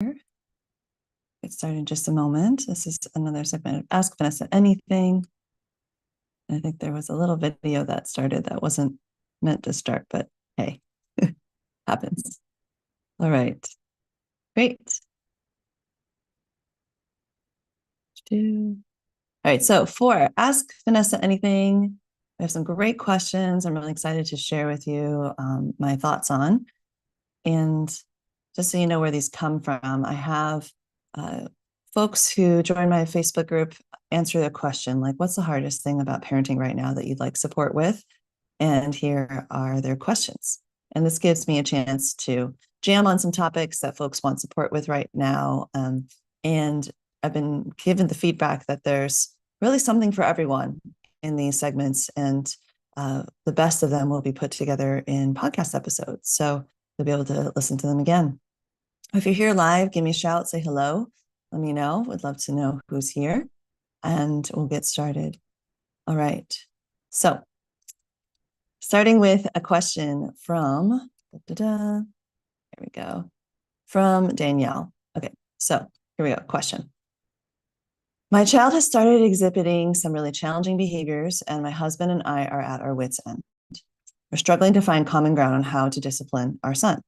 Get started in just a moment. This is another segment of Ask Vanessa Anything. I think there was a little video that started that wasn't meant to start, but hey, happens. All right, great. All right, so for Ask Vanessa Anything, we have some great questions I'm really excited to share with you my thoughts on. And just so you know where these come from, I have folks who join my Facebook group answer the question, like, what's the hardest thing about parenting right now that you'd like support with? And here are their questions. And this gives me a chance to jam on some topics that folks want support with right now. And I've been given the feedback that there's really something for everyone in these segments. And the best of them will be put together in podcast episodes. So you'll be able to listen to them again. If you're here live, give me a shout, say hello. Let me know. Would love to know who's here. And we'll get started. All right. So starting with a question from, here we go, from Danielle. Okay, so here we go, question. My child has started exhibiting some really challenging behaviors, and my husband and I are at our wits' end. We're struggling to find common ground on how to discipline our son.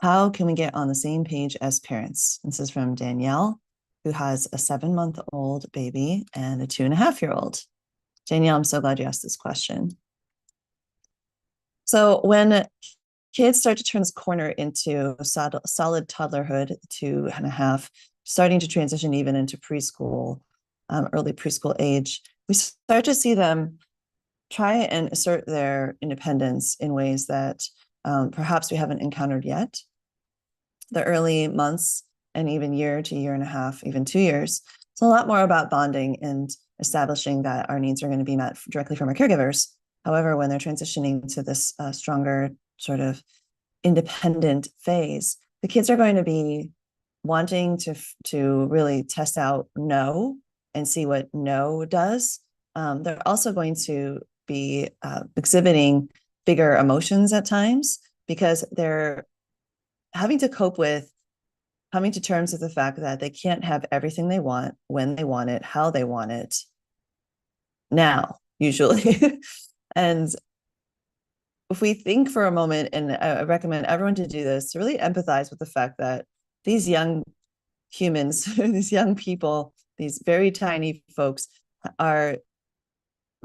How can we get on the same page as parents? This is from Danielle, who has a 7-month-old baby and a 2.5-year-old. Danielle, I'm so glad you asked this question. So when kids start to turn this corner into solid toddlerhood, 2.5, starting to transition even into preschool, early preschool age, we start to see them try and assert their independence in ways that perhaps we haven't encountered yet. The early months and even year to year and a half, even 2 years, it's a lot more about bonding and establishing that our needs are going to be met directly from our caregivers. However, when they're transitioning to this stronger sort of independent phase, the kids are going to be wanting to really test out no and see what no does. They're also going to be exhibiting bigger emotions at times because they're having to cope with coming to terms with the fact that they can't have everything they want, when they want it, how they want it, now, usually. And if we think for a moment, and I recommend everyone to do this, to really empathize with the fact that these young humans, these young people, these very tiny folks are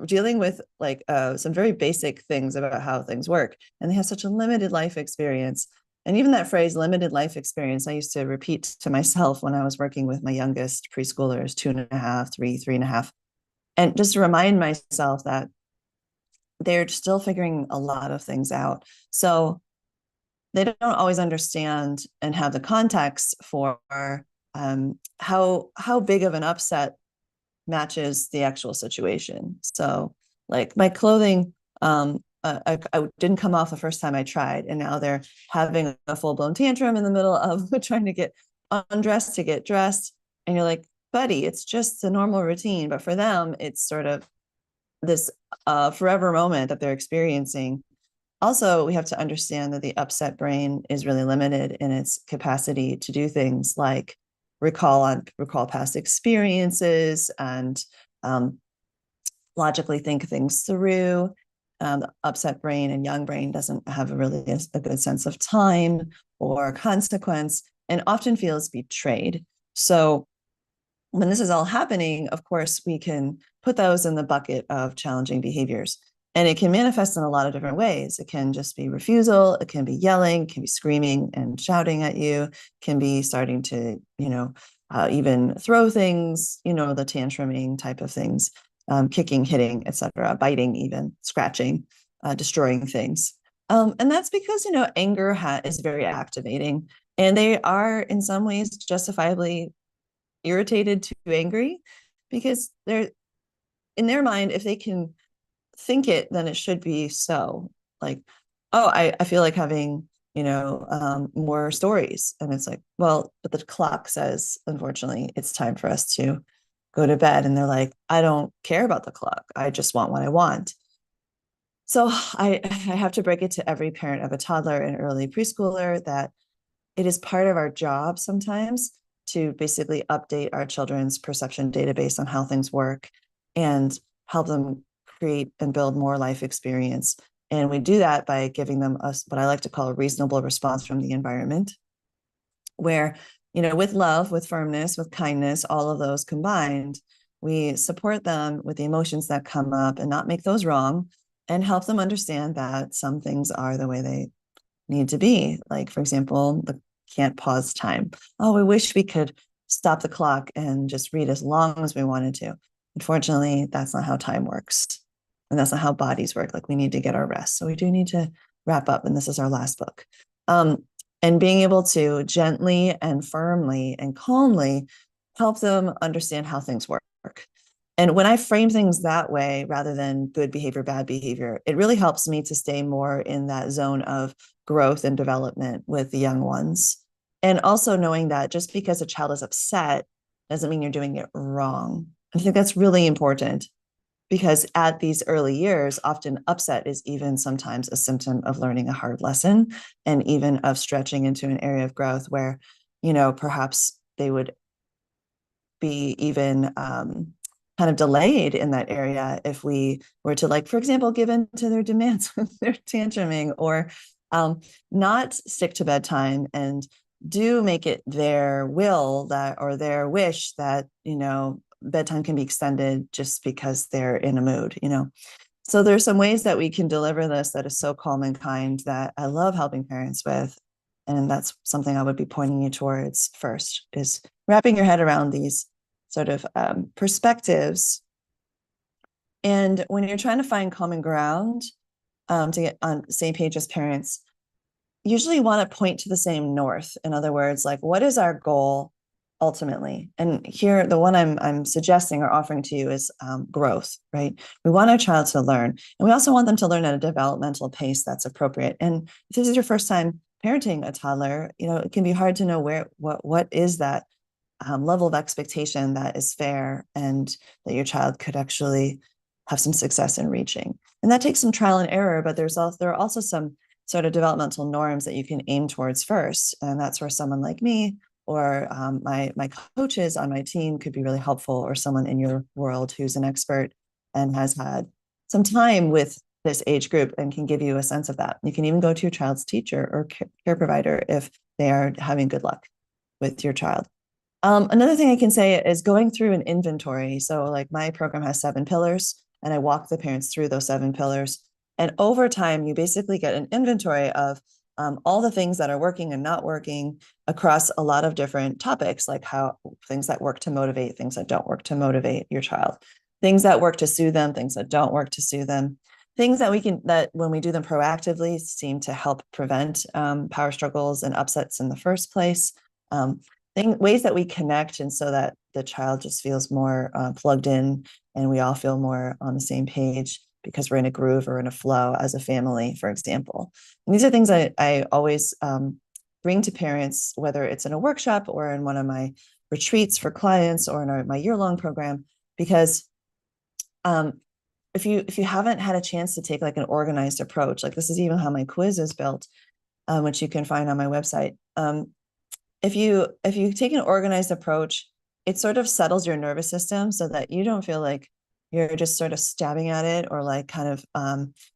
dealing with like some very basic things about how things work. And they have such a limited life experience. And even that phrase, limited life experience, I used to repeat to myself when I was working with my youngest preschoolers, 2.5, 3.5. And just to remind myself that they're still figuring a lot of things out. So they don't always understand and have the context for how big of an upset matches the actual situation. So like my clothing, I didn't come off the first time I tried, and now they're having a full-blown tantrum in the middle of trying to get undressed to get dressed. And you're like, buddy, it's just a normal routine. But for them, it's sort of this forever moment that they're experiencing. Also, we have to understand that the upset brain is really limited in its capacity to do things like recall past experiences and logically think things through. The upset brain and young brain doesn't have a good sense of time or consequence and often feels betrayed. So when this is all happening, of course, we can put those in the bucket of challenging behaviors. And it can manifest in a lot of different ways. It can just be refusal, it can be yelling, it can be screaming and shouting at you, it can be starting to, even throw things, the tantruming type of things, kicking, hitting, etc., biting, even scratching, destroying things. And that's because, anger is very activating. And they are, in some ways, justifiably irritated to angry because they're, in their mind, if they can think it, then it should be so. Like, oh, I feel like having, more stories. And it's like, well, but the clock says, unfortunately, it's time for us to go to bed. And they're like, I don't care about the clock. I just want what I want. So I have to break it to every parent of a toddler and early preschooler that it is part of our job sometimes to basically update our children's perception database on how things work and help them create and build more life experience. And we do that by giving them what I like to call a reasonable response from the environment, where, with love, with firmness, with kindness, all of those combined, we support them with the emotions that come up and not make those wrong, and help them understand that some things are the way they need to be. Like, for example, the can't pause time. Oh, we wish we could stop the clock and just read as long as we wanted to. Unfortunately, that's not how time works. And that's not how bodies work. Like, we need to get our rest. So we do need to wrap up. And this is our last book. And being able to gently and firmly and calmly help them understand how things work. And when I frame things that way, rather than good behavior, bad behavior, it really helps me to stay more in that zone of growth and development with the young ones. And also knowing that just because a child is upset doesn't mean you're doing it wrong. I think that's really important, because at these early years, often upset is even sometimes a symptom of learning a hard lesson, and even of stretching into an area of growth where, perhaps they would be even kind of delayed in that area if we were to, like, for example, give in to their demands when they're tantruming, or not stick to bedtime and do make it their will that, or their wish that, bedtime can be extended just because they're in a mood, So there's some ways that we can deliver this that is so calm and kind that I love helping parents with. And that's something I would be pointing you towards first, is wrapping your head around these sort of perspectives. And when you're trying to find common ground to get on the same page as parents, usually you want to point to the same north. In other words, like, what is our goal ultimately? And here, the one I'm suggesting or offering to you is growth, right? We want our child to learn, and we also want them to learn at a developmental pace that's appropriate. And if this is your first time parenting a toddler, it can be hard to know what is that level of expectation that is fair and that your child could actually have some success in reaching. And that takes some trial and error, but there are also some sort of developmental norms that you can aim towards first. And that's where someone like me, or my coaches on my team could be really helpful, or someone in your world who's an expert and has had some time with this age group and can give you a sense of that. You can even go to your child's teacher or care provider if they are having good luck with your child. Another thing I can say is going through an inventory. So, like, my program has 7 pillars, and I walk the parents through those 7 pillars. And over time, you basically get an inventory of all the things that are working and not working across a lot of different topics, like how things that work to motivate, things that don't work to motivate your child, things that work to soothe them, things that don't work to soothe them, things that when we do them proactively seem to help prevent power struggles and upsets in the first place. Ways that we connect, and so that the child just feels more plugged in, and we all feel more on the same page because we're in a groove or in a flow as a family, for example. And these are things I always bring to parents, whether it's in a workshop or in one of my retreats for clients or in my year-long program, because if you haven't had a chance to take like an organized approach, like this is even how my quiz is built, which you can find on my website. If you take an organized approach, it sort of settles your nervous system so that you don't feel like you're just sort of stabbing at it or like kind of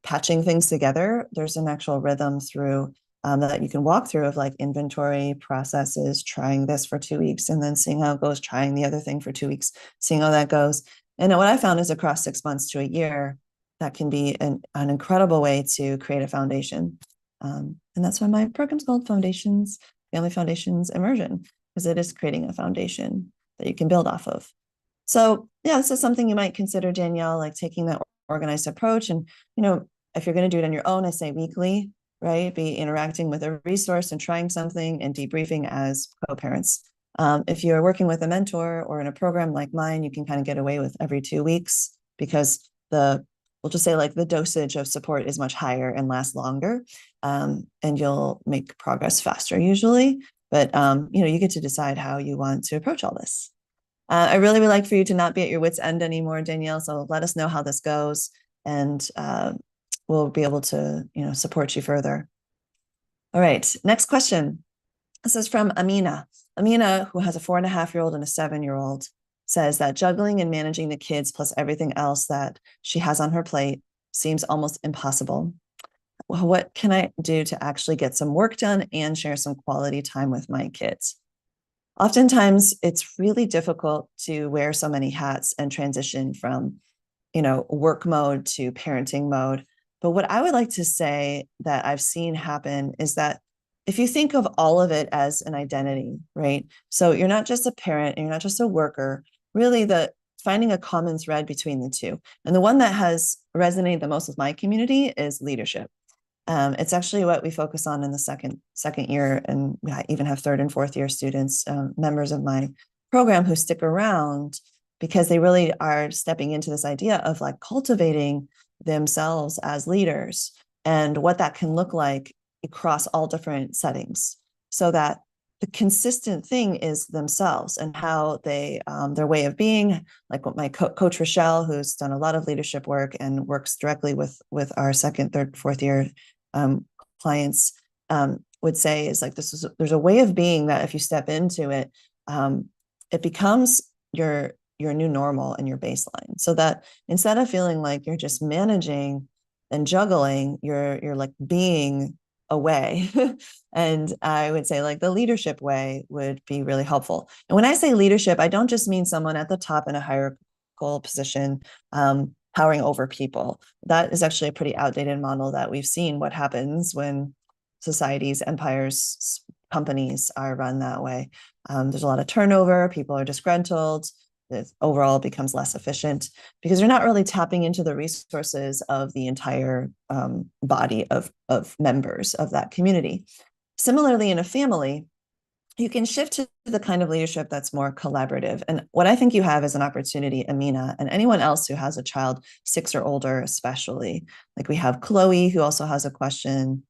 patching things together. There's an actual rhythm through that you can walk through of like inventory processes, trying this for 2 weeks and then seeing how it goes, trying the other thing for 2 weeks, seeing how that goes. And what I found is across 6 months to a year, that can be an incredible way to create a foundation. And that's why my program's called Family Foundations Immersion, because it is creating a foundation that you can build off of. So yeah, this is something you might consider, Danielle, like taking that organized approach. And, if you're going to do it on your own, I say weekly, right? Be interacting with a resource and trying something and debriefing as co-parents. If you're working with a mentor or in a program like mine, you can kind of get away with every 2 weeks because we'll just say like the dosage of support is much higher and lasts longer. And you'll make progress faster usually. But, you get to decide how you want to approach all this. I really would like for you to not be at your wits' end anymore, Danielle. So let us know how this goes, and we'll be able to, support you further. All right, next question. This is from Amina. Amina, who has a 4.5-year-old and a 7-year-old, says that juggling and managing the kids plus everything else that she has on her plate seems almost impossible. Well, what can I do to actually get some work done and share some quality time with my kids? Oftentimes, it's really difficult to wear so many hats and transition from, work mode to parenting mode. But what I would like to say that I've seen happen is that if you think of all of it as an identity, right? So you're not just a parent and you're not just a worker, really the finding a common thread between the two. And the one that has resonated the most with my community is leadership. It's actually what we focus on in the second year, and I even have third and fourth year students, members of my program, who stick around because they really are stepping into this idea of like cultivating themselves as leaders and what that can look like across all different settings, so that the consistent thing is themselves and how they their way of being. Like what my coach Rochelle, who's done a lot of leadership work and works directly with our second, third, fourth year clients, would say is like there's a way of being that if you step into it, it becomes your new normal and your baseline. So that instead of feeling like you're just managing and juggling, you're like being a way. And I would say like the leadership way would be really helpful. And when I say leadership, I don't just mean someone at the top in a hierarchical position, powering over people. That is actually a pretty outdated model that we've seen what happens when societies, empires, companies are run that way. There's a lot of turnover, people are disgruntled, it overall becomes less efficient because you're not really tapping into the resources of the entire body of members of that community. Similarly, in a family, you can shift to the kind of leadership that's more collaborative. And what I think you have is an opportunity, Amina, and anyone else who has a child 6 or older, especially. Like we have Chloe, who also has a question.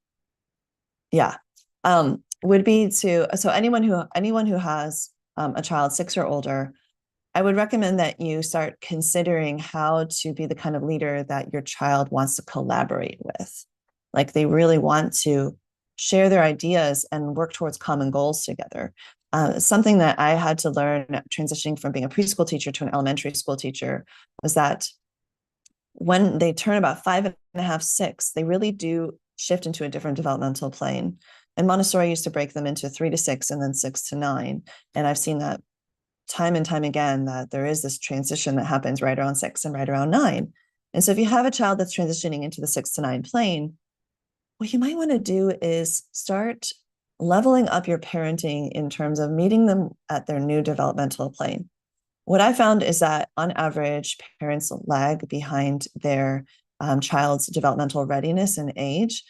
Yeah. Would be to, so anyone who has a child 6 or older, I would recommend that you start considering how to be the kind of leader that your child wants to collaborate with. Like they really want to share their ideas and work towards common goals together. Something that I had to learn transitioning from being a preschool teacher to an elementary school teacher was that when they turn about 5.5, 6, they really do shift into a different developmental plane. And Montessori used to break them into 3 to 6 and then 6 to 9. And I've seen that time and time again, that there is this transition that happens right around 6 and right around 9. And so if you have a child that's transitioning into the 6 to 9 plane, what you might want to do is start leveling up your parenting in terms of meeting them at their new developmental plane. What I found is that on average, parents lag behind their child's developmental readiness and age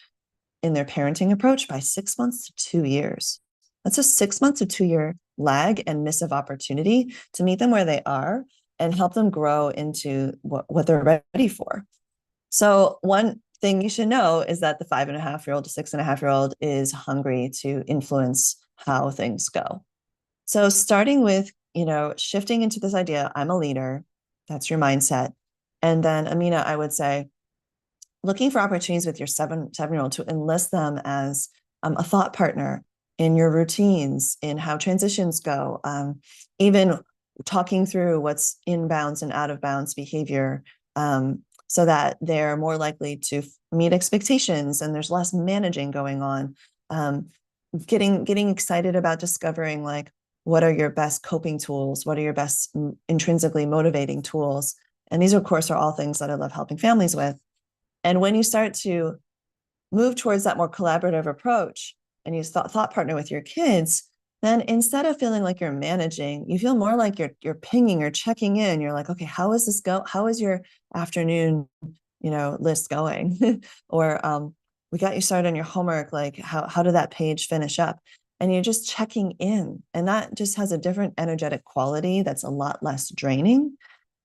in their parenting approach by 6 months to 2 years. That's a 6 months to 2 year lag and miss of opportunity to meet them where they are and help them grow into what they're ready for. So one thing you should know is that the 5.5-year-old to 6.5-year-old is hungry to influence how things go. So starting with, shifting into this idea, I'm a leader, that's your mindset. And then Amina, I would say, looking for opportunities with your 7-year-old to enlist them as a thought partner in your routines, in how transitions go, even talking through what's in bounds and out of bounds behavior, so that they're more likely to meet expectations and there's less managing going on. Getting excited about discovering like, what are your best coping tools? What are your best intrinsically motivating tools? And these, of course, are all things that I love helping families with. And when you start to move towards that more collaborative approach and you thought partner with your kids, then instead of feeling like you're managing, you feel more like you're pinging or checking in. You're like, okay, how is this go? How is your afternoon, list going? Or we got you started on your homework. Like, how did that page finish up? And you're just checking in, and that just has a different energetic quality that's a lot less draining,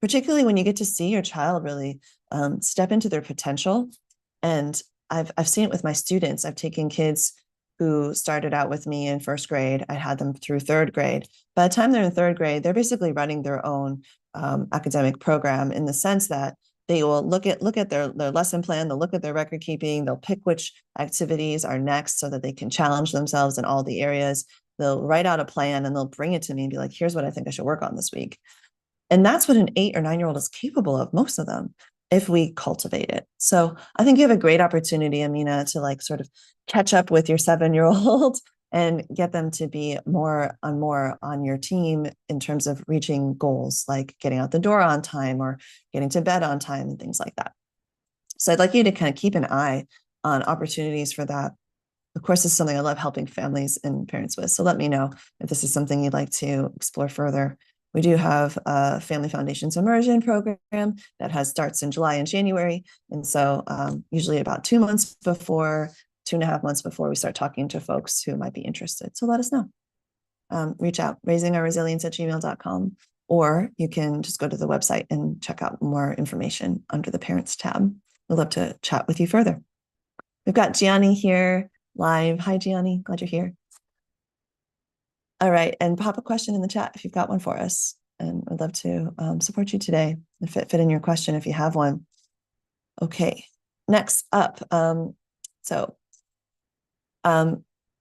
particularly when you get to see your child really step into their potential. And I've seen it with my students. I've taken kids who started out with me in first grade. I had them through third grade. By the time they're in third grade, they're basically running their own academic program, in the sense that they will look at their lesson plan, they'll look at their record keeping, they'll pick which activities are next so that they can challenge themselves in all the areas. They'll write out a plan and they'll bring it to me and be like, here's what I think I should work on this week. And that's what an 8 or 9-year-old is capable of, most of them, if we cultivate it. So I think you have a great opportunity, Amina, to like sort of catch up with your 7-year-old and get them to be more on your team in terms of reaching goals, like getting out the door on time or getting to bed on time and things like that. So I'd like you to kind of keep an eye on opportunities for that. Of course, this is something I love helping families and parents with. So let me know if this is something you'd like to explore further. We do have a Family Foundations Immersion program that starts in July and January. And so usually about 2 months before, 2.5 months before we start talking to folks who might be interested. So let us know. Reach out, raisingourresilience@gmail.com, or you can just go to the website and check out more information under the Parents tab. We'd love to chat with you further. We've got Gianni here live. Hi, Gianni. Glad you're here. All right. And pop a question in the chat if you've got one for us. And I'd love to support you today and fit in your question if you have one. Okay. Next up.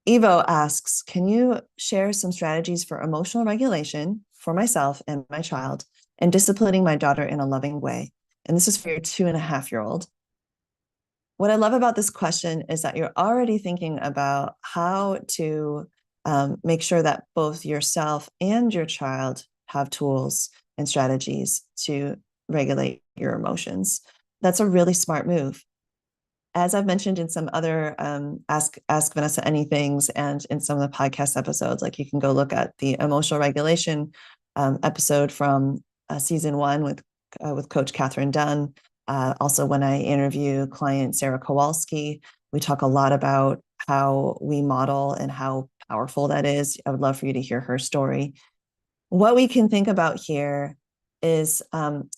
Yvo asks, can you share some strategies for emotional regulation for myself and my child and disciplining my daughter in a loving way? And this is for your 2.5-year-old. What I love about this question is that you're already thinking about how to make sure that both yourself and your child have tools and strategies to regulate your emotions. That's a really smart move. As I've mentioned in some other Ask Vanessa Anythings and in some of the podcast episodes, like you can go look at the emotional regulation episode from season 1 with Coach Catherine Dunn. Also, when I interview client Sarah Kowalski, we talk a lot about how we model and how powerful that is. I would love for you to hear her story. What we can think about here is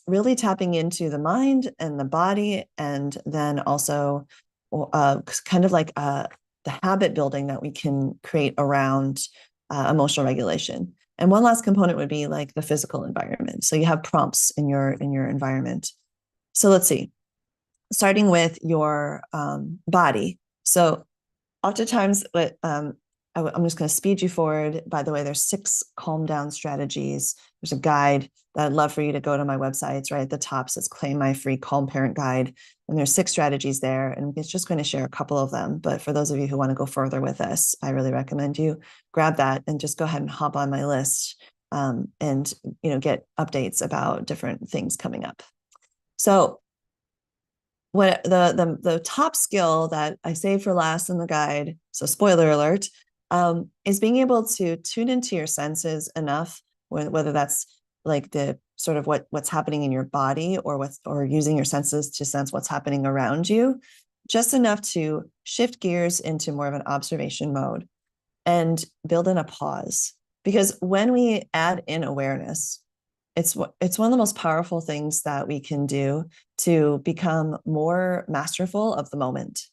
really tapping into the mind and the body, and then also kind of like the habit building that we can create around emotional regulation. And one last component would be like the physical environment. So you have prompts in your environment. So let's see, starting with your body. So oftentimes, I'm just going to speed you forward. By the way, there's 6 calm down strategies. There's a guide that I'd love for you to go to my website. It's right at the top. Says Claim My Free Calm Parent Guide. And there's 6 strategies there. And it's just going to share a couple of them. But for those of you who want to go further with this, I really recommend you grab that and just go ahead and hop on my list and get updates about different things coming up. So what the top skill that I saved for last in the guide, so spoiler alert, is being able to tune into your senses enough, whether that's like the sort of what's happening in your body or using your senses to sense what's happening around you, just enough to shift gears into more of an observation mode and build in a pause. Because when we add in awareness, it's one of the most powerful things that we can do to become more masterful of the moment.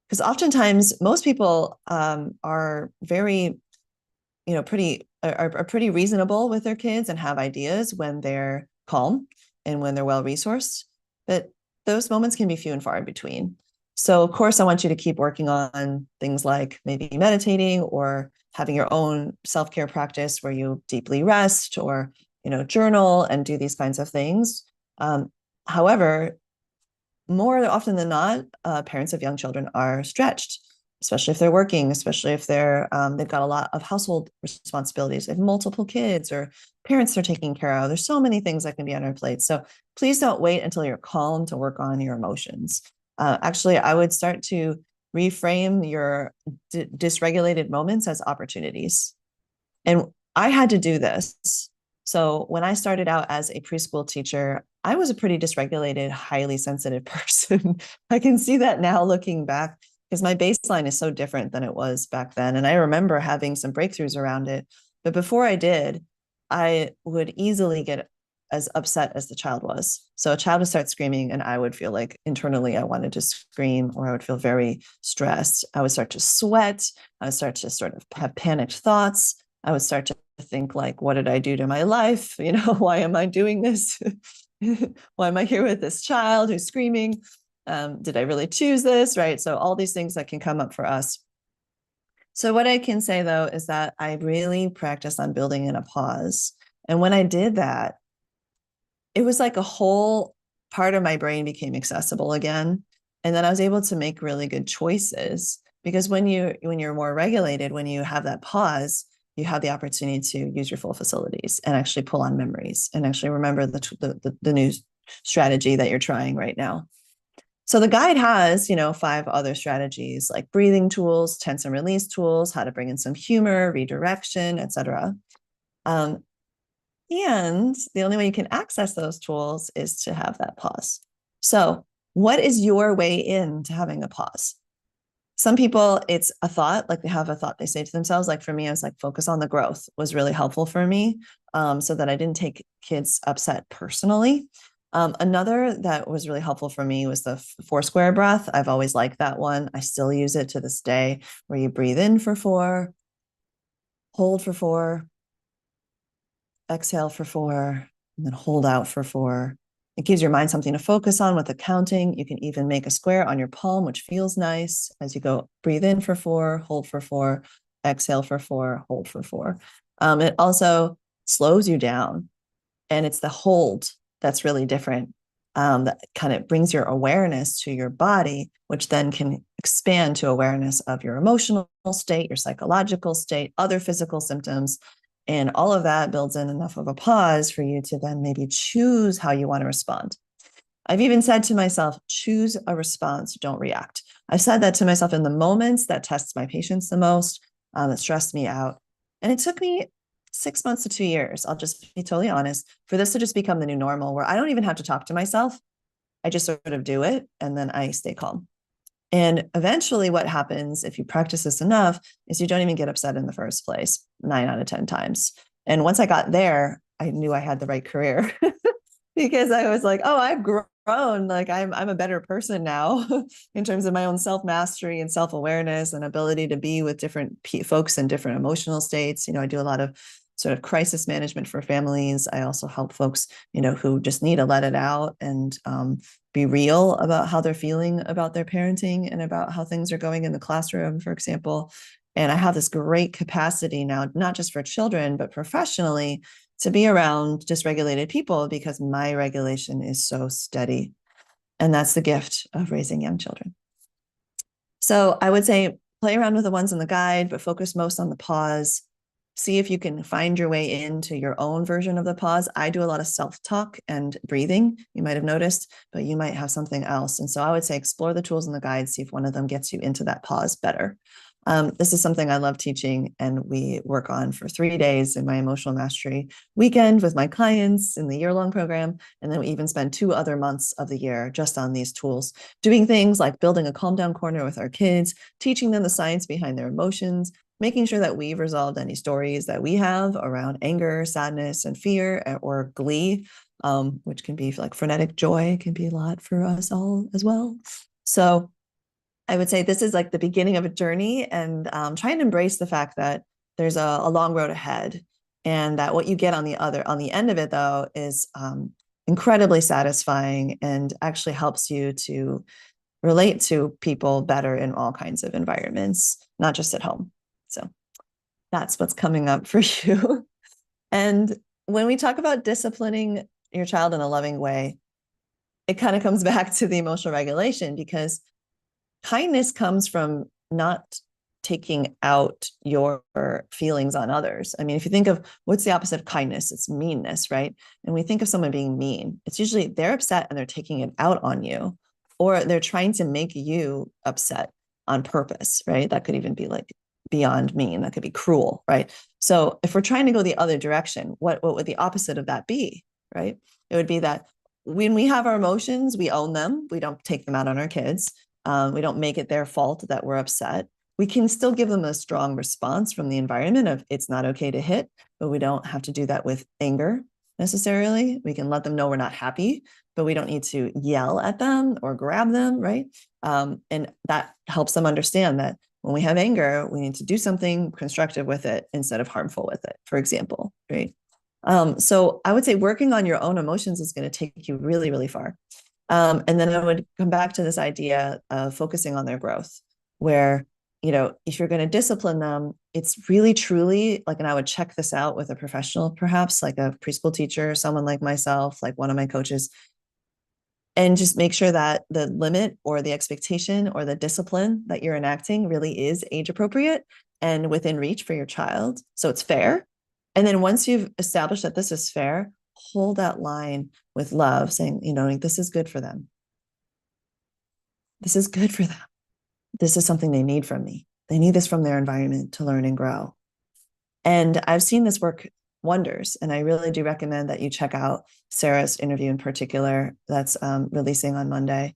Because oftentimes most people are very, pretty reasonable with their kids and have ideas when they're calm and when they're well resourced, but those moments can be few and far in between. So of course, I want you to keep working on things like maybe meditating or having your own self-care practice where you deeply rest or journal and do these kinds of things. However, more often than not, parents of young children are stretched, especially if they're working, especially if they've got a lot of household responsibilities. They have multiple kids or parents they're taking care of. There's so many things that can be on our plate. So please don't wait until you're calm to work on your emotions. Actually, I would start to reframe your dysregulated moments as opportunities. And I had to do this. So when I started out as a preschool teacher, I was a pretty dysregulated, highly sensitive person. I can see that now looking back because my baseline is so different than it was back then. And I remember having some breakthroughs around it. But before I did, I would easily get as upset as the child was. So a child would start screaming and I would feel like internally I wanted to scream, or I would feel very stressed. I would start to sweat. I would start to sort of have panicked thoughts. I would start to think like, what did I do to my life? Why am I doing this? Why am I here with this child who's screaming? Did I really choose this? Right. So all these things that can come up for us. So what I can say though is that I really practiced on building in a pause. And when I did that, it was like a whole part of my brain became accessible again. And then I was able to make really good choices because when you're more regulated, when you have that pause, you have the opportunity to use your full facilities and actually pull on memories and actually remember the new strategy that you're trying right now. So the guide has, 5 other strategies like breathing tools, tense and release tools, how to bring in some humor, redirection, etc. Um, and the only way you can access those tools is to have that pause. So, what is your way in to having a pause? Some people, it's a thought, like they have a thought they say to themselves. Like for me, I was like, focus on the growth was really helpful for me, so that I didn't take kids upset personally. Another that was really helpful for me was the 4 square breath. I've always liked that one. I still use it to this day, where you breathe in for 4, hold for 4, exhale for 4, and then hold out for 4. It gives your mind something to focus on with the counting. You can even make a square on your palm, which feels nice as you go breathe in for 4, hold for 4, exhale for 4, hold for 4. It also slows you down, and it's the hold that's really different. That kind of brings your awareness to your body, which then can expand to awareness of your emotional state, your psychological state, other physical symptoms. And all of that builds in enough of a pause for you to then maybe choose how you want to respond. I've even said to myself, choose a response, don't react. I've said that to myself in the moments that test my patience the most, that stressed me out. And it took me 6 months to 2 years, I'll just be totally honest, for this to just become the new normal where I don't even have to talk to myself. I just sort of do it and then I stay calm. And eventually, what happens if you practice this enough is you don't even get upset in the first place, 9 out of 10 times. And once I got there, I knew I had the right career because I was like, oh, I've grown. Like I'm a better person now in terms of my own self mastery and self awareness and ability to be with different folks in different emotional states. I do a lot of sort of crisis management for families. I also help folks, who just need to let it out and be real about how they're feeling about their parenting and about how things are going in the classroom, for example. And I have this great capacity now, not just for children, but professionally, to be around dysregulated people because my regulation is so steady. And that's the gift of raising young children. So I would say play around with the ones in the guide, but focus most on the pause. See if you can find your way into your own version of the pause. I do a lot of self-talk and breathing, you might have noticed, but you might have something else. And so I would say explore the tools in the guide, see if one of them gets you into that pause better. This is something I love teaching, and we work on for 3 days in my emotional mastery weekend with my clients in the year-long program. And then we even spend 2 other months of the year just on these tools, doing things like building a calm down corner with our kids, teaching them the science behind their emotions, making sure that we've resolved any stories that we have around anger, sadness, and fear, or glee, which can be like frenetic joy, can be a lot for us all as well. So I would say this is like the beginning of a journey, and try and embrace the fact that there's a long road ahead, and that what you get on the end of it though is incredibly satisfying and actually helps you to relate to people better in all kinds of environments, not just at home. So that's what's coming up for you. And when we talk about disciplining your child in a loving way, it kind of comes back to the emotional regulation, because kindness comes from not taking out your feelings on others. I mean, if you think of what's the opposite of kindness, it's meanness, right? And we think of someone being mean, it's usually they're upset and they're taking it out on you, or they're trying to make you upset on purpose, right? That could even be like beyond mean, that could be cruel, right? So if we're trying to go the other direction, what would the opposite of that be, right? It would be that when we have our emotions, we own them. We don't take them out on our kids. We don't make it their fault that we're upset. We can still give them a strong response from the environment of it's not okay to hit, but we don't have to do that with anger necessarily. We can let them know we're not happy, but we don't need to yell at them or grab them, right? And that helps them understand that when we have anger, we need to do something constructive with it instead of harmful with it, for example, right? So I would say working on your own emotions is going to take you really, really far. And then I would come back to this idea of focusing on their growth, where if you're going to discipline them, it's really truly like, and I would check this out with a professional, perhaps like a preschool teacher, someone like myself, like one of my coaches, and just make sure that the limit or the expectation or the discipline that you're enacting really is age appropriate and within reach for your child. So it's fair. And then once you've established that this is fair, hold that line with love, saying, like, this is good for them. This is good for them. This is something they need from me. They need this from their environment to learn and grow. And I've seen this work wonders. And I really do recommend that you check out Sarah's interview in particular that's releasing on Monday.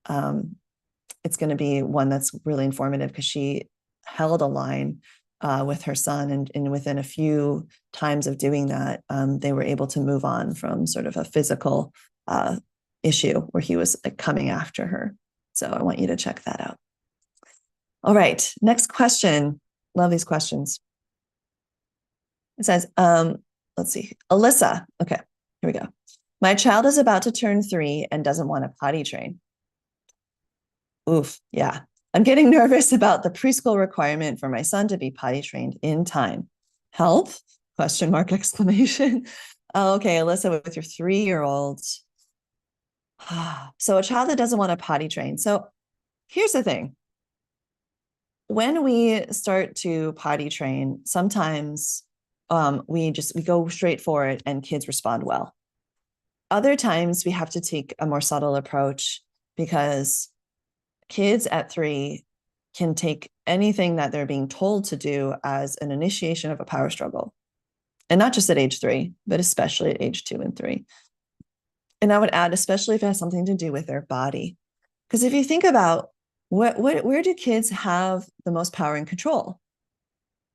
It's going to be one that's really informative because she held a line with her son. And within a few times of doing that, they were able to move on from sort of a physical issue where he was like coming after her. So I want you to check that out. All right, next question. Love these questions. It says, let's see, Alyssa. Okay, here we go. My child is about to turn 3 and doesn't want to potty train. Oof, yeah. I'm getting nervous about the preschool requirement for my son to be potty trained in time. Help? Question mark, exclamation. Okay, Alyssa, with your 3-year-old. So a child that doesn't want to potty train. So here's the thing. When we start to potty train, sometimes we go straight for it and kids respond well. Other times we have to take a more subtle approach because kids at 3 can take anything that they're being told to do as an initiation of a power struggle. And not just at age 3, but especially at age 2 and 3. And I would add, especially if it has something to do with their body. Because if you think about where do kids have the most power and control?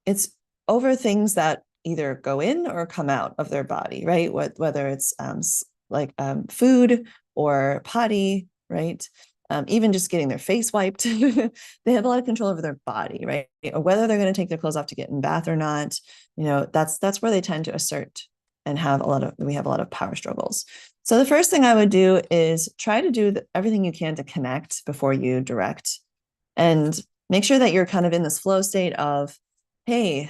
It's over things that either go in or come out of their body, right? Whether it's food or potty, right? Even just getting their face wiped, they have a lot of control over their body, right? Or whether they're going to take their clothes off to get in bath or not, that's where they tend to assert and we have a lot of power struggles. So the first thing I would do is try to do everything you can to connect before you direct, and make sure that you're kind of in this flow state of, hey,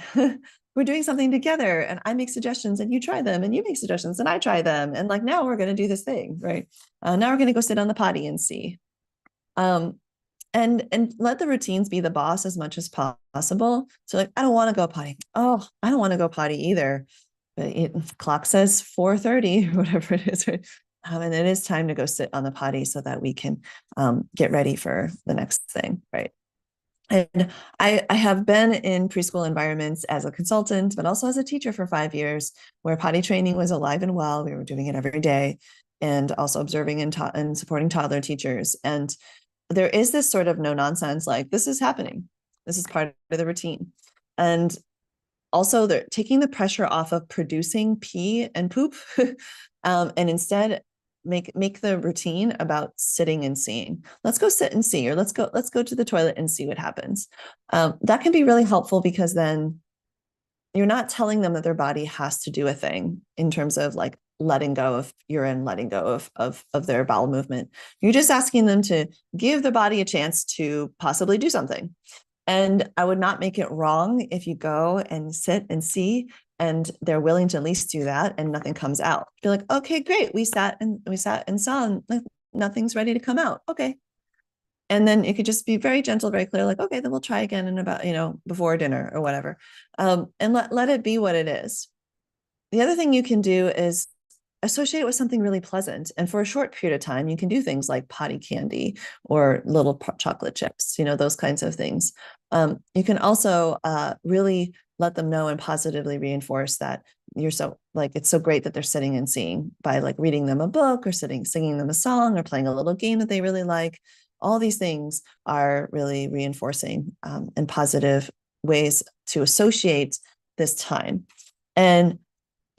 we're doing something together and I make suggestions and you try them and you make suggestions and I try them. And like, now we're going to do this thing, right? Now we're going to go sit on the potty and see. And let the routines be the boss as much as possible. So like, I don't want to go potty. Oh, I don't want to go potty either. But clock says 4:30 or whatever it is. Right? And it is time to go sit on the potty so that we can get ready for the next thing, right? And I have been in preschool environments as a consultant, but also as a teacher for 5 years, where potty training was alive and well. We were doing it every day, and also observing and supporting toddler teachers. And there is this sort of no nonsense, like, this is happening. This is part of the routine. And also they're taking the pressure off of producing pee and poop and instead make the routine about sitting and seeing. Let's go sit and see, or let's go to the toilet and see what happens. That can be really helpful, because then you're not telling them that their body has to do a thing in terms of like letting go of urine, letting go of their bowel movement. You're just asking them to give the body a chance to possibly do something. And I would not make it wrong if you go and sit and see, and they're willing to at least do that and nothing comes out. Be like, okay, great. We sat and saw, and nothing's ready to come out. Okay. And then it could just be very gentle, very clear, like, okay, then we'll try again in about, before dinner or whatever. And let it be what it is. The other thing you can do is associate it with something really pleasant. And for a short period of time, you can do things like potty candy or little chocolate chips, those kinds of things. You can also really let them know and positively reinforce that it's so great that they're sitting and seeing, by like reading them a book or singing them a song or playing a little game that they really like. All these things are really reinforcing and positive ways to associate this time. And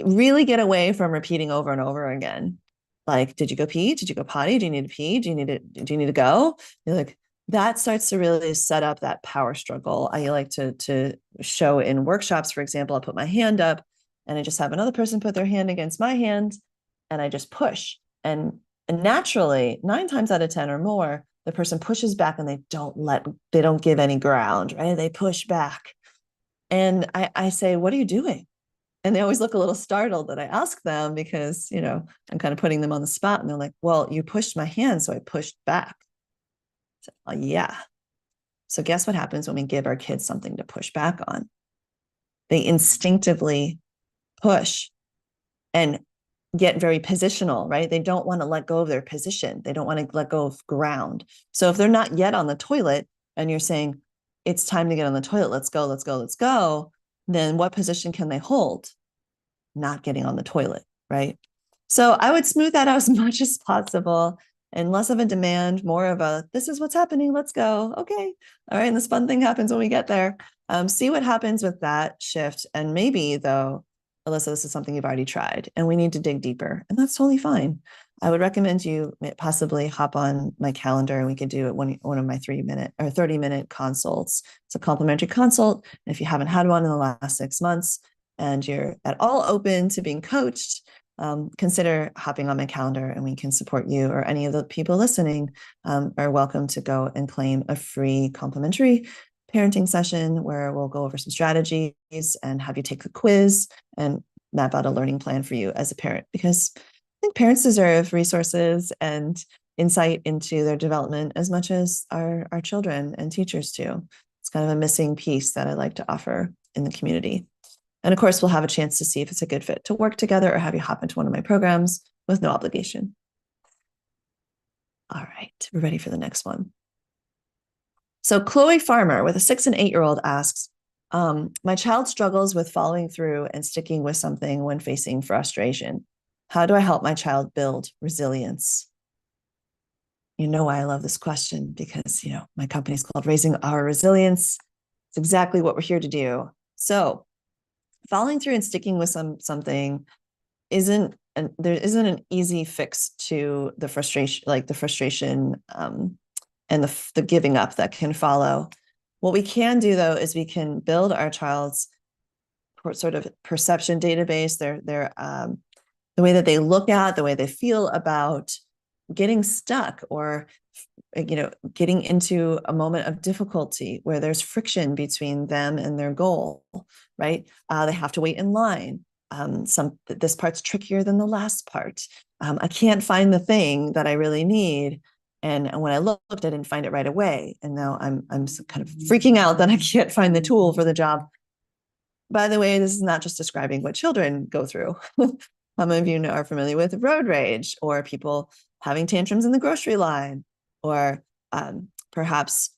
really get away from repeating over and over again. Like, did you go pee? Did you go potty? Do you need to pee? Do you need to go? You're like, that starts to really set up that power struggle. I like to show in workshops, for example, I'll put my hand up and I just have another person put their hand against my hand and I just push. And naturally, 9 times out of 10 or more, the person pushes back and they don't give any ground, right? They push back. And I say, what are you doing? And they always look a little startled that I ask them because, I'm kind of putting them on the spot. And they're like, well, you pushed my hand, so I pushed back. So, yeah. So guess what happens when we give our kids something to push back on? They instinctively push and get very positional, right? They don't want to let go of their position. They don't want to let go of ground. So if they're not yet on the toilet and you're saying, it's time to get on the toilet, let's go, let's go, let's go, then what position can they hold? Not getting on the toilet, right? So I would smooth that out as much as possible and less of a demand, more of a, this is what's happening, let's go. Okay. All right. And this fun thing happens when we get there. See what happens with that shift. And maybe though, Alyssa, this is something you've already tried and we need to dig deeper, and that's totally fine. I would recommend you possibly hop on my calendar and we could do it one of my 3-minute or 30-minute consults. It's a complimentary consult. And if you haven't had one in the last 6 months and you're at all open to being coached, consider hopping on my calendar and we can support you, or any of the people listening are welcome to go and claim a free complimentary parenting session where we'll go over some strategies and have you take the quiz and map out a learning plan for you as a parent, because I think parents deserve resources and insight into their development as much as our children and teachers do. It's kind of a missing piece that I like to offer in the community. And of course, we'll have a chance to see if it's a good fit to work together or have you hop into one of my programs with no obligation. All right, we're ready for the next one. So Chloe Farmer with a 6 and 8-year-old asks, my child struggles with following through and sticking with something when facing frustration. How do I help my child build resilience? You know why I love this question, because, my company is called Raising Our Resilience. It's exactly what we're here to do. So following through and sticking with something there isn't an easy fix to the frustration, and the giving up that can follow. What we can do though is we can build our child's sort of perception database, their the way that they look at, the way they feel about getting stuck, or getting into a moment of difficulty where there's friction between them and their goal, right? They have to wait in line. This part's trickier than the last part. I can't find the thing that I really need. And when I looked, I didn't find it right away. And now I'm kind of freaking out that I can't find the tool for the job. By the way, this is not just describing what children go through. How many of you are familiar with road rage, or people having tantrums in the grocery line, or perhaps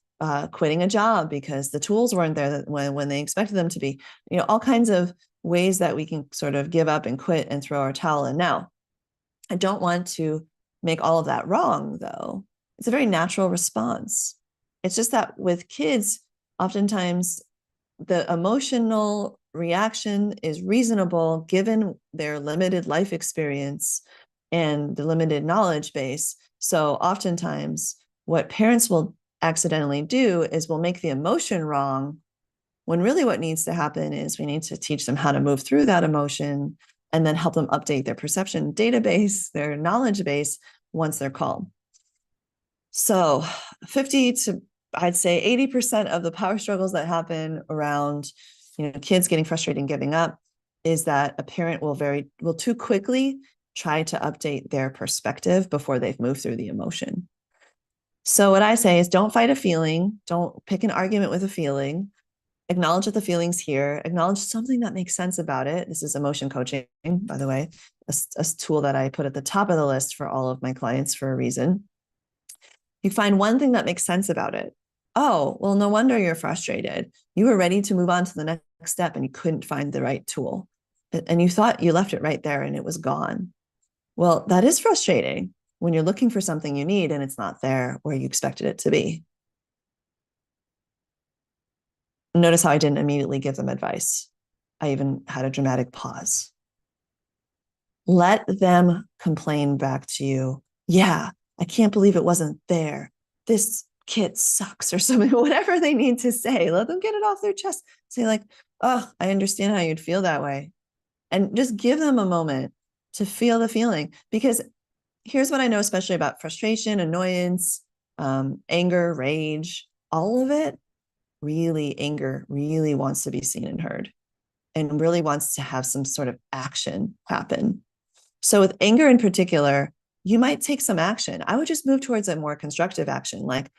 quitting a job because the tools weren't there when they expected them to be? All kinds of ways that we can sort of give up and quit and throw our towel in. Now, I don't want to make all of that wrong, though. It's a very natural response. It's just that with kids, oftentimes the emotional reaction is reasonable given their limited life experience and the limited knowledge base. So oftentimes what parents will accidentally do is we'll make the emotion wrong, when really what needs to happen is we need to teach them how to move through that emotion and then help them update their perception database, their knowledge base, once they're calm. So 50 to, I'd say 80% of the power struggles that happen around, kids getting frustrated and giving up is that a parent will too quickly try to update their perspective before they've moved through the emotion. So what I say is, don't fight a feeling. Don't pick an argument with a feeling. Acknowledge that the feeling's here. Acknowledge something that makes sense about it. This is emotion coaching, by the way, a tool that I put at the top of the list for all of my clients for a reason. You find one thing that makes sense about it. Oh, well, no wonder you're frustrated. You were ready to move on to the next step and you couldn't find the right tool. And you thought you left it right there and it was gone. Well, that is frustrating when you're looking for something you need and it's not there where you expected it to be. Notice how I didn't immediately give them advice. I even had a dramatic pause. Let them complain back to you. Yeah, I can't believe it wasn't there. This kid sucks, or something, whatever they need to say. Let them get it off their chest. Say like, oh, I understand how you'd feel that way. And just give them a moment to feel the feeling. Because here's what I know, especially about frustration, annoyance, anger, rage, all of it, really anger really wants to be seen and heard and really wants to have some sort of action happen. So with anger in particular, you might take some action. I would just move towards a more constructive action. Like,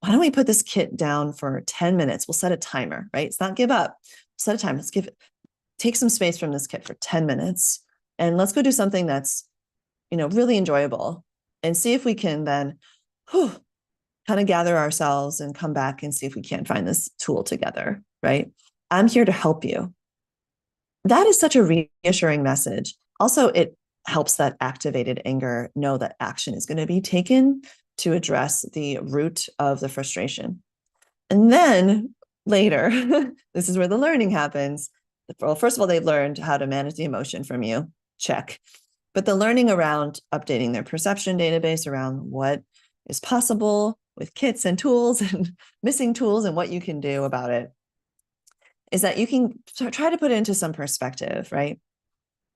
why don't we put this kit down for 10 minutes? We'll set a timer, right? It's not give up. Set a time. Let's take some space from this kit for 10 minutes and let's go do something that's, really enjoyable and see if we can then kind of gather ourselves and come back and see if we can't find this tool together, right? I'm here to help you. That is such a reassuring message. Also, it helps that activated anger know that action is going to be taken to address the root of the frustration. And then later, this is where the learning happens. Well, first of all, they've learned how to manage the emotion from you. Check. But the learning around updating their perception database around what is possible with kits and tools and missing tools and what you can do about it is that you can try to put it into some perspective, right?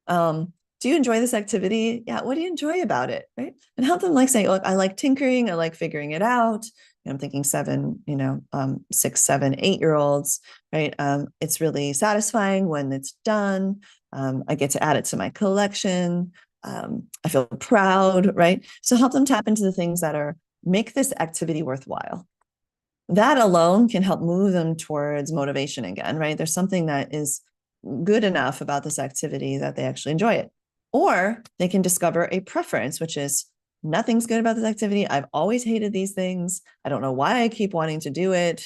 Do you enjoy this activity? Yeah. What do you enjoy about it? Right. And help them like say, look, I like tinkering. I like figuring it out. I'm thinking 6, 7, 8-year olds, right? It's really satisfying when it's done. I get to add it to my collection. I feel proud, right? So help them tap into the things that make this activity worthwhile. That alone can help move them towards motivation again, right? There's something that is good enough about this activity that they actually enjoy it. Or they can discover a preference, which is nothing's good about this activity. I've always hated these things. I don't know why I keep wanting to do it.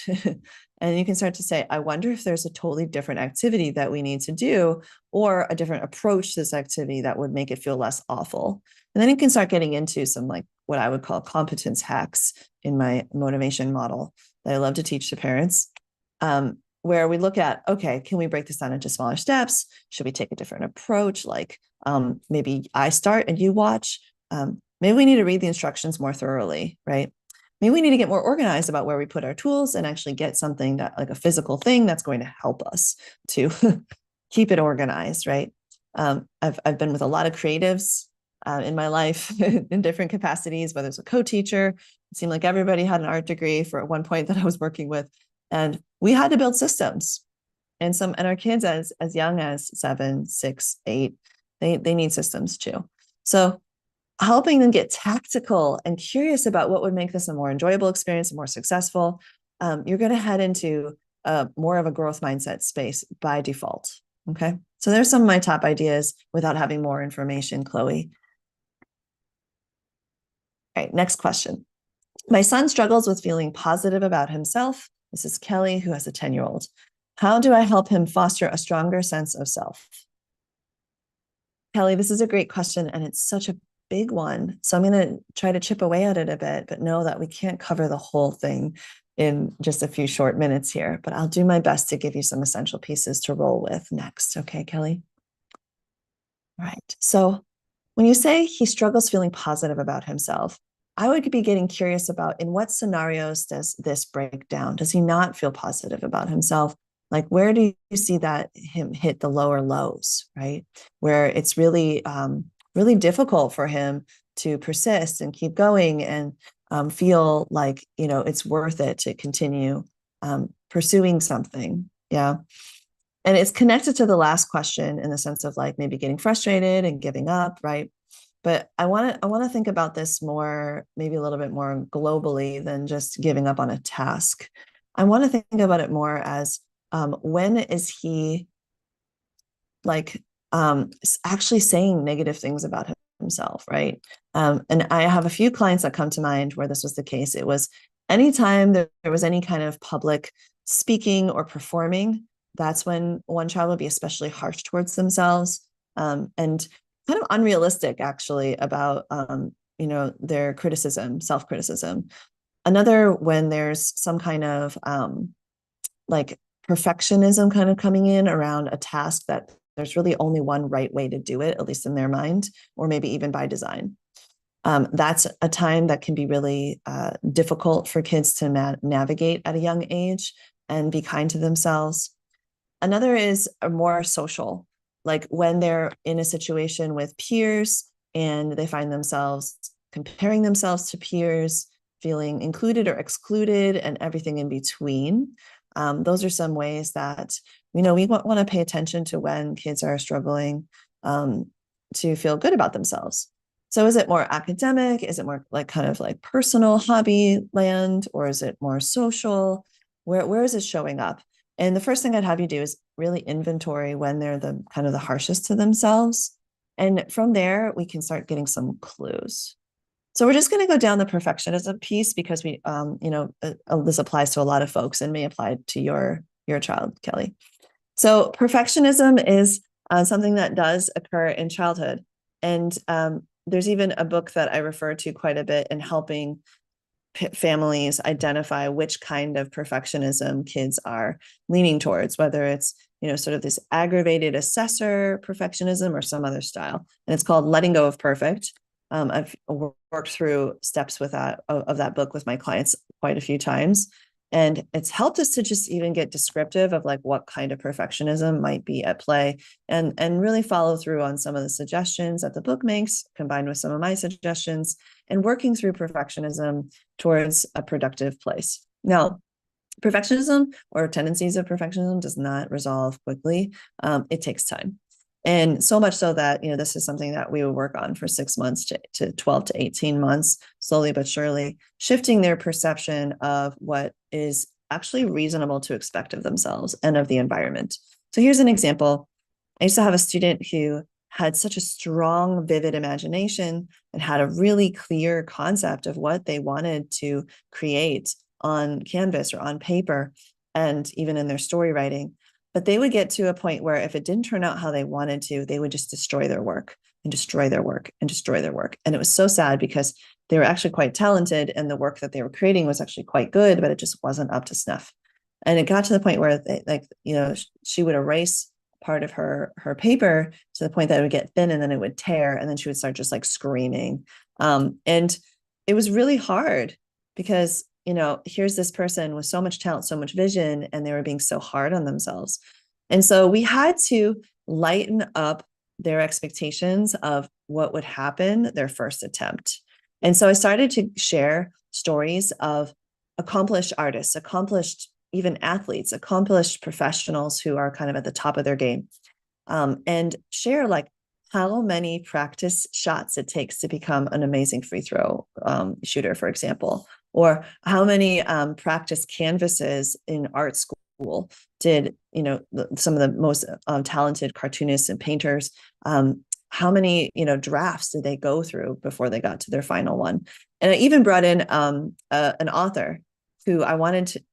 And you can start to say, I wonder if there's a totally different activity that we need to do or a different approach to this activity that would make it feel less awful. And then you can start getting into some like what I would call competence hacks in my motivation model that I love to teach to parents, where we look at, okay, can we break this down into smaller steps? Should we take a different approach? Like maybe I start and you watch. Maybe we need to read the instructions more thoroughly, right? Maybe we need to get more organized about where we put our tools and actually get something that like a physical thing that's going to help us to keep it organized, right? I've been with a lot of creatives in my life in different capacities, whether it's a co-teacher. It seemed like everybody had an art degree for at one point that I was working with. And we had to build systems. And our kids as young as 7, 6, 8, they need systems too. So helping them get tactical and curious about what would make this a more enjoyable experience and more successful, you're going to head into more of a growth mindset space by default. Okay. So there's some of my top ideas without having more information, Chloe. All right, next question. My son struggles with feeling positive about himself. This is Kelly, who has a 10-year-old. How do I help him foster a stronger sense of self? Kelly, this is a great question, and it's such a big one. So I'm going to try to chip away at it a bit, but know that we can't cover the whole thing in just a few short minutes here. But I'll do my best to give you some essential pieces to roll with next. Okay, Kelly? All right. So when you say he struggles feeling positive about himself, I would be getting curious about in what scenarios does this break down? Does he not feel positive about himself? Like, where do you see that him hit the lower lows, right? Where it's really, really difficult for him to persist and keep going and feel like, it's worth it to continue pursuing something. Yeah. And it's connected to the last question in the sense of like maybe getting frustrated and giving up, right? But I want to think about this more, maybe a little bit more globally than just giving up on a task. I want to think about it more as when is he like actually saying negative things about himself, right? And I have a few clients that come to mind where this was the case. It was anytime there was any kind of public speaking or performing, that's when one child would be especially harsh towards themselves and kind of unrealistic actually about their criticism, self-criticism. Another when there's some kind of like perfectionism kind of coming in around a task that there's really only one right way to do it, at least in their mind, or maybe even by design. That's a time that can be really difficult for kids to navigate at a young age and be kind to themselves. Another is a more social, like when they're in a situation with peers and they find themselves comparing themselves to peers, feeling included or excluded, and everything in between. Those are some ways that, we want to pay attention to when kids are struggling to feel good about themselves. So is it more academic? Is it more like kind of like personal hobby land, or is it more social? Where is it showing up? And the first thing I'd have you do is really inventory when they're the kind of the harshest to themselves. And from there, we can start getting some clues. So we're just going to go down the perfectionism piece because this applies to a lot of folks and may apply to your child, Kelly. So perfectionism is something that does occur in childhood. And there's even a book that I refer to quite a bit in helping families identify which kind of perfectionism kids are leaning towards, whether it's, sort of this aggravated assessor perfectionism or some other style. And it's called Letting Go of Perfect. I've worked through steps with that book with my clients quite a few times. And it's helped us to just even get descriptive of like what kind of perfectionism might be at play, and really follow through on some of the suggestions that the book makes, combined with some of my suggestions, and working through perfectionism towards a productive place. Now, perfectionism or tendencies of perfectionism does not resolve quickly. It takes time. And so much so that, this is something that we would work on for 6 months to 12 to 18 months, slowly but surely, shifting their perception of what is actually reasonable to expect of themselves and of the environment. So here's an example. I used to have a student who had such a strong, vivid imagination and had a really clear concept of what they wanted to create on canvas or on paper, and even in their story writing. But they would get to a point where if it didn't turn out how they wanted to, they would just destroy their work and destroy their work and destroy their work. And it was so sad because they were actually quite talented and the work that they were creating was actually quite good, but it just wasn't up to snuff. And it got to the point where she would erase part of her paper to the point that it would get thin and then it would tear, and then she would start just like screaming. And it was really hard because here's this person with so much talent, so much vision, and they were being so hard on themselves. And so we had to lighten up their expectations of what would happen their first attempt. And so I started to share stories of accomplished artists, accomplished even athletes, accomplished professionals who are kind of at the top of their game, and share like how many practice shots it takes to become an amazing free throw shooter, for example, or how many practice canvases in art school did, some of the most talented cartoonists and painters, how many, drafts did they go through before they got to their final one? And I even brought in an author who I wanted to,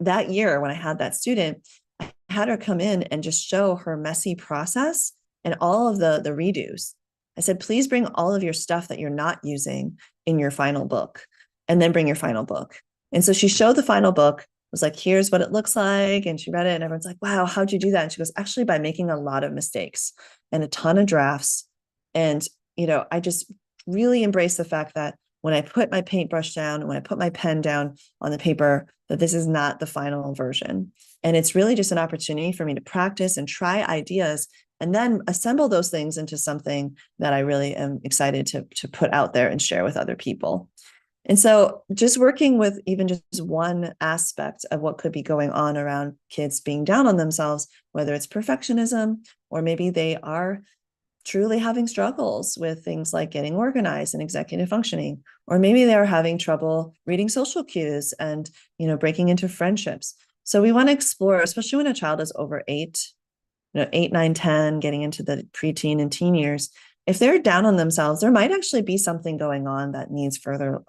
that year when I had that student, I had her come in and just show her messy process and all of the redos. I said, please bring all of your stuff that you're not using in your final book, and then bring your final book. And so she showed the final book, was like, here's what it looks like. And she read it and everyone's like, wow, how'd you do that? And she goes, actually, by making a lot of mistakes and a ton of drafts. And, I just really embrace the fact that when I put my paintbrush down, when I put my pen down on the paper, that this is not the final version. And it's really just an opportunity for me to practice and try ideas and then assemble those things into something that I really am excited to put out there and share with other people. And so just working with even just one aspect of what could be going on around kids being down on themselves, whether it's perfectionism, or maybe they are truly having struggles with things like getting organized and executive functioning, or maybe they're having trouble reading social cues and, breaking into friendships. So we want to explore, especially when a child is over 8, 8, 9, 10, getting into the preteen and teen years. If they're down on themselves, there might actually be something going on that needs further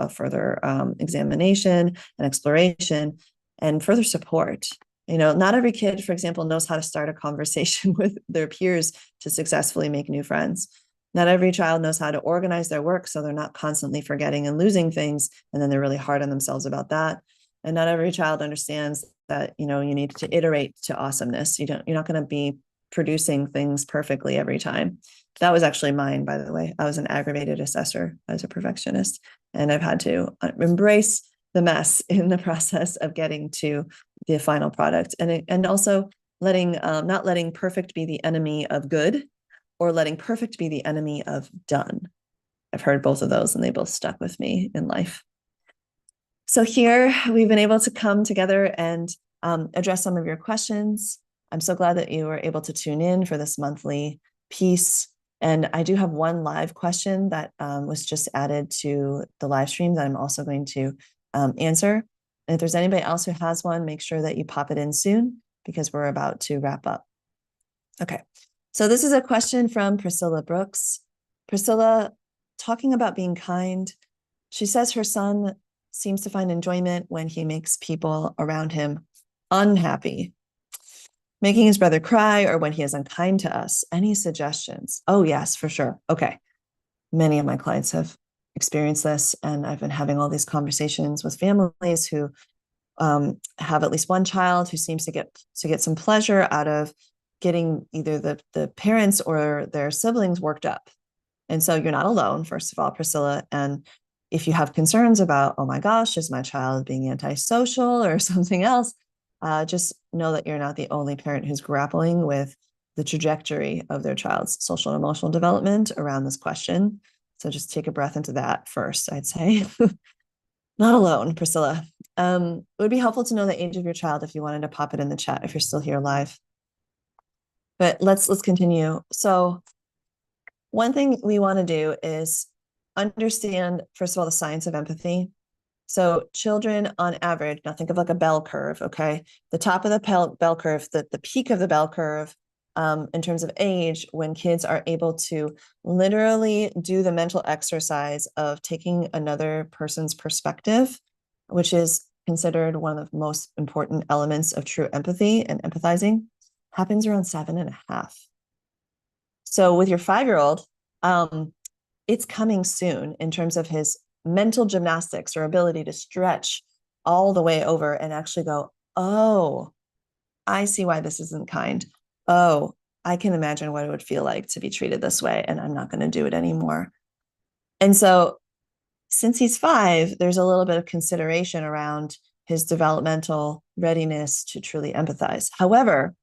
examination and exploration and further support. Not every kid, for example, knows how to start a conversation with their peers to successfully make new friends. Not every child knows how to organize their work so they're not constantly forgetting and losing things, and then they're really hard on themselves about that. And not every child understands that, you need to iterate to awesomeness. You're not going to be producing things perfectly every time. That was actually mine, by the way. I was an aggravated assessor. I was a perfectionist, and I've had to embrace the mess in the process of getting to the final product, and also not letting perfect be the enemy of good, or letting perfect be the enemy of done. I've heard both of those, and they both stuck with me in life. So here we've been able to come together and address some of your questions. I'm so glad that you were able to tune in for this monthly piece. And I do have one live question that was just added to the live stream that I'm also going to answer. And if there's anybody else who has one, make sure that you pop it in soon because we're about to wrap up. Okay, so this is a question from Priscilla Brooks. Priscilla, talking about being kind, she says her son seems to find enjoyment when he makes people around him unhappy, making his brother cry or when he is unkind to us. Any suggestions? Oh, yes, for sure. Okay. Many of my clients have experienced this, and I've been having all these conversations with families who have at least one child who seems to get some pleasure out of getting either the parents or their siblings worked up. And so you're not alone, first of all, Priscilla. And if you have concerns about, oh my gosh, is my child being antisocial or something else, just know that you're not the only parent who's grappling with the trajectory of their child's social and emotional development around this question. So just take a breath into that first, I'd say. Not alone, Priscilla. It would be helpful to know the age of your child if you wanted to pop it in the chat if you're still here live. But let's continue. So one thing we want to do is understand, first of all, the science of empathy. So children on average, now think of like a bell curve, okay? The top of the bell curve, the peak of the bell curve in terms of age, when kids are able to literally do the mental exercise of taking another person's perspective, which is considered one of the most important elements of true empathy and empathizing, happens around 7.5. So with your 5-year-old, it's coming soon in terms of his mental gymnastics or ability to stretch all the way over and actually go, oh, I see why this isn't kind. Oh, I can imagine what it would feel like to be treated this way, and I'm not going to do it anymore. And so since he's 5, there's a little bit of consideration around his developmental readiness to truly empathize. However,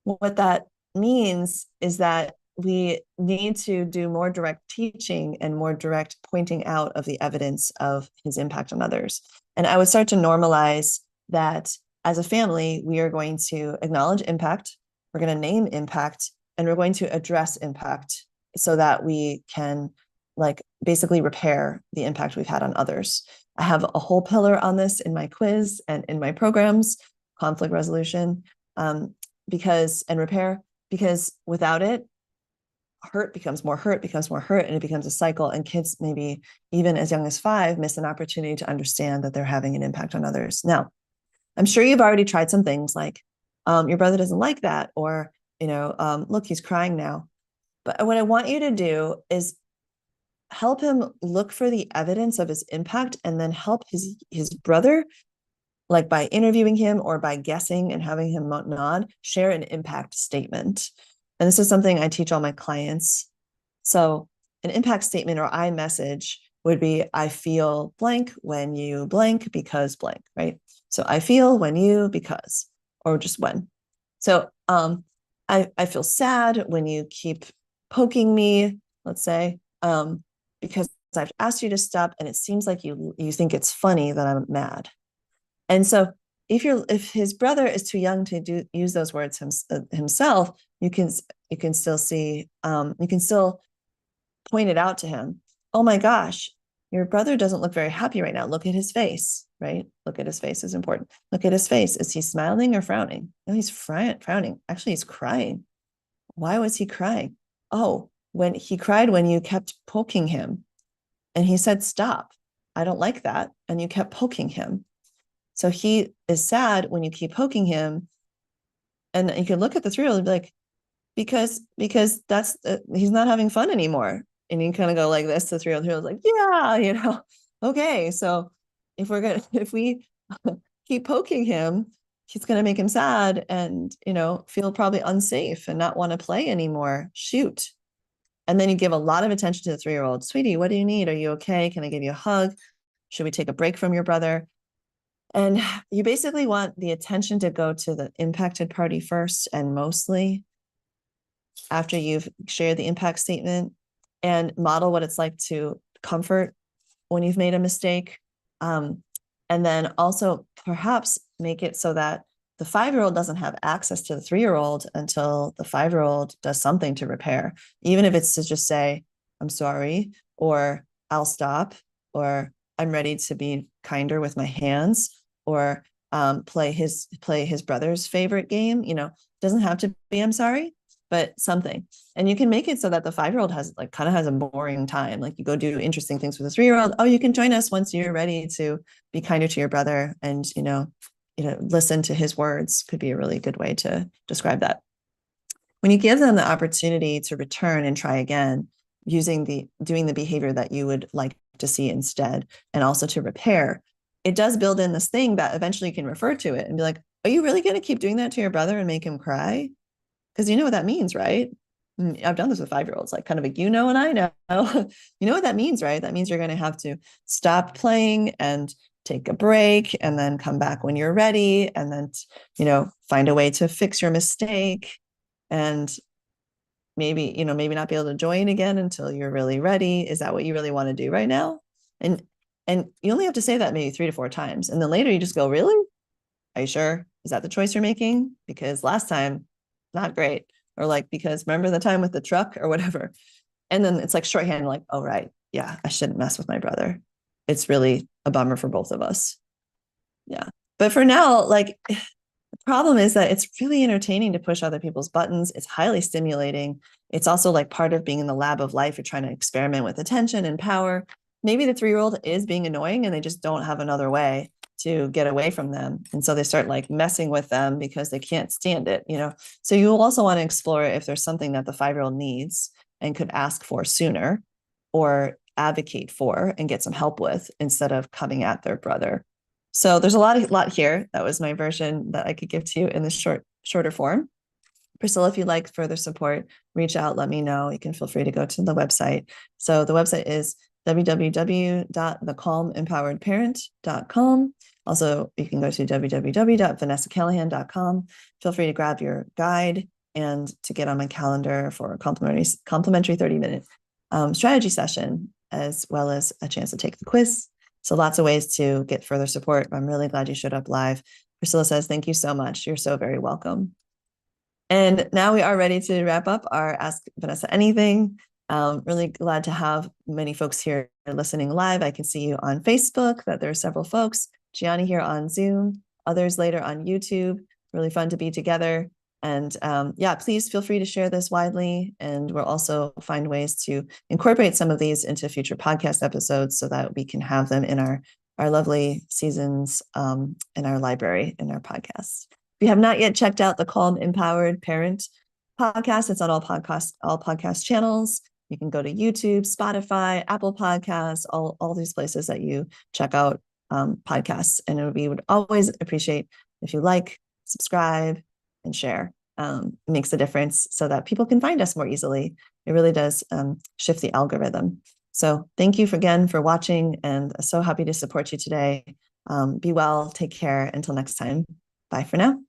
what that means is that we need to do more direct teaching and more direct pointing out of the evidence of his impact on others. And I would start to normalize that as a family, we are going to acknowledge impact, we're going to name impact, and we're going to address impact so that we can like basically repair the impact we've had on others. I have a whole pillar on this in my quiz and in my programs, conflict resolution, and repair, because without it, hurt becomes more hurt, and it becomes a cycle. And kids, maybe even as young as 5, miss an opportunity to understand that they're having an impact on others. Now, I'm sure you've already tried some things like your brother doesn't like that, or, look, he's crying now. But what I want you to do is help him look for the evidence of his impact and then help his brother, like by interviewing him or by guessing and having him nod, share an impact statement. And this is something I teach all my clients. So an impact statement or I message would be, I feel blank when you blank because blank, right? So I feel when you because, or just when. So I feel sad when you keep poking me, let's say, because I've asked you to stop and it seems like you think it's funny that I'm mad. And so if his brother is too young to use those words himself, you can still see, you can still point it out to him. Oh my gosh, your brother doesn't look very happy right now. Look at his face, right? Look at his face is important. Look at his face. Is he smiling or frowning? No, he's frowning. Actually, he's crying. Why was he crying? Oh, when he cried when you kept poking him and he said, stop. I don't like that. And you kept poking him. So he is sad when you keep poking him. And you can look at the 3-year-old and be like, because that's he's not having fun anymore. And you kind of go like this to 3-year-old like, yeah, okay. So if we keep poking him, he's gonna make him sad and feel probably unsafe and not want to play anymore. Shoot. And then you give a lot of attention to the 3-year-old. Sweetie, what do you need? Are you okay? Can I give you a hug? Should we take a break from your brother? And you basically want the attention to go to the impacted party first and mostly after you've shared the impact statement, and model what it's like to comfort when you've made a mistake. And then also perhaps make it so that the 5-year-old doesn't have access to the 3-year-old until the 5-year-old does something to repair, even if it's to just say, I'm sorry, or I'll stop, or I'm ready to be kinder with my hands, or play his brother's favorite game. Doesn't have to be I'm sorry, but something. And you can make it so that the 5-year-old has kind of has a boring time. Like, you go do interesting things with the 3-year-old. Oh, you can join us once you're ready to be kinder to your brother, and listen to his words could be a really good way to describe that. When you give them the opportunity to return and try again, doing the behavior that you would like to see instead, and also to repair, it does build in this thing that eventually you can refer to it and be like, are you really going to keep doing that to your brother and make him cry? Because you know what that means, right? I've done this with 5-year-olds, like kind of and I know. You know what that means, right? That means you're going to have to stop playing and take a break, and then come back when you're ready, and then find a way to fix your mistake, and maybe not be able to join again until you're really ready. Is that what you really want to do right now? And you only have to say that maybe 3 to 4 times, and then later you just go, really? Are you sure? Is that the choice you're making? Because last time, not great. Or like, because remember the time with the truck or whatever. And then it's like shorthand, like, oh, right. Yeah, I shouldn't mess with my brother. It's really a bummer for both of us. Yeah. But for now, like, the problem is that it's really entertaining to push other people's buttons. It's highly stimulating. It's also like part of being in the lab of life. You're trying to experiment with attention and power. Maybe the 3-year-old is being annoying and they just don't have another way to get away from them. And so they start like messing with them because they can't stand it, So you'll also want to explore if there's something that the 5-year-old needs and could ask for sooner, or advocate for and get some help with, instead of coming at their brother. So there's a lot here. That was my version that I could give to you in this shorter form. Priscilla, if you'd like further support, reach out, let me know. You can feel free to go to the website. So the website is www.thecalmempoweredparent.com. Also, you can go to www.vanessacallahan.com. Feel free to grab your guide and to get on my calendar for a complimentary 30-minute strategy session, as well as a chance to take the quiz. So lots of ways to get further support. I'm really glad you showed up live. Priscilla says, thank you so much. You're so very welcome. And now we are ready to wrap up our Ask Vanessa Anything. Really glad to have many folks here listening live. I can see you on Facebook, that there are several folks. Gianni here on Zoom, others later on YouTube. Really fun to be together. And please feel free to share this widely. And we'll also find ways to incorporate some of these into future podcast episodes so that we can have them in our lovely seasons in our library, in our podcasts. If you have not yet checked out the Calm Empowered Parent podcast, it's on all podcast channels. You can go to YouTube, Spotify, Apple Podcasts, all these places that you check out podcasts. And we would always appreciate if you like, subscribe, and share. It makes a difference so that people can find us more easily. It really does shift the algorithm. So thank you again for watching, and so happy to support you today. Be well, take care. Until next time. Bye for now.